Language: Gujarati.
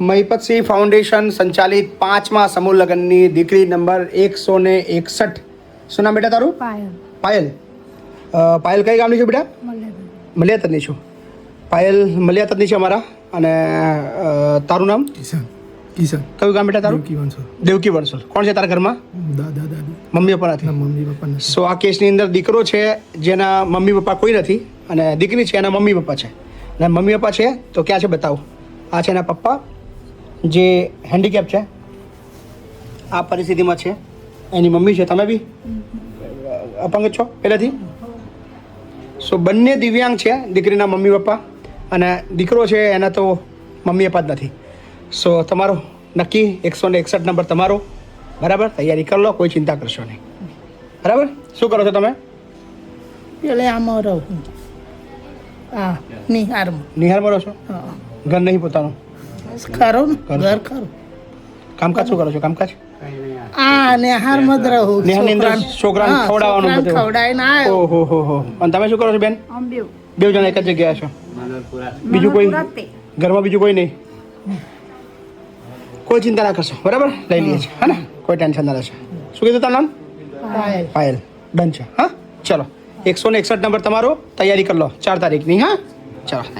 મહિપતસિંહ ફાઉન્ડેશન સંચાલિત 5મા સમૂહ લગ્નની દીકરી નંબર 161. શું નામ બેટા તારું? પાયલ. પાયલ કઈ ગામની છું બેટા? મલિયાતરની છું. પાયલ મલિયાતરની છે અમારા. અને તારું નામ? કિશન. કયું ગામ બેટા તારું? દેવકી વણસોલ. કોણ છે તારા ઘરમાં? દાદા દાદી. મમ્મી પપ્પા નથી? મમ્મી પપ્પા નથી. સો આ કેસની અંદર દીકરો છે જેના મમ્મી પપ્પા કોઈ નથી, અને દીકરી છે એના મમ્મી પપ્પા છે. અને મમ્મી પપ્પા છે તો ક્યાં છે બતાવો. આ છે એના પપ્પા જે હેન્ડીકેપ છે, આ પરિસ્થિતિમાં છે. એની મમ્મી છે. તમે બી અપંગ છો પહેલાંથી? સો બંને દિવ્યાંગ છે, દીકરીના મમ્મી પપ્પા, અને દીકરો છે એના તો મમ્મી પપ્પા જ નથી. સો તમારો નક્કી 161 નંબર તમારો. બરાબર, તૈયારી કરી લો, કોઈ ચિંતા કરશો નહીં. બરાબર. શું કરો છો તમે? એટલે આમાં રહું. હા, નિહારમાં રહો છો? ઘર નહીં પોતાનું? ખરું ને, ઘર ખરું. કામકાજ શું કરો છો? કામકાજ નિહારમાં જ રહું. નિહારની અંદર છોકરાને ખવડાવવાનું બધું ખવડાવીને આવ્યો. ઓહો. અને તમે શું કરો છો બેન? બે જણા એક જ જગ્યાએ છો? બીજું કોઈ ઘરમાં? બીજું કોઈ નહીં? કોઈ ચિંતા ના કરશો. બરાબર, લઈ લઈએ છીએ. હા ને, કોઈ ટેન્શન ના રહેશે. શું કીધું તારું નામ? પાયલ. ડન છે. હા, ચલો. 161 નંબર તમારો. તૈયારી કરી લો 4 તારીખની. હા, ચલો.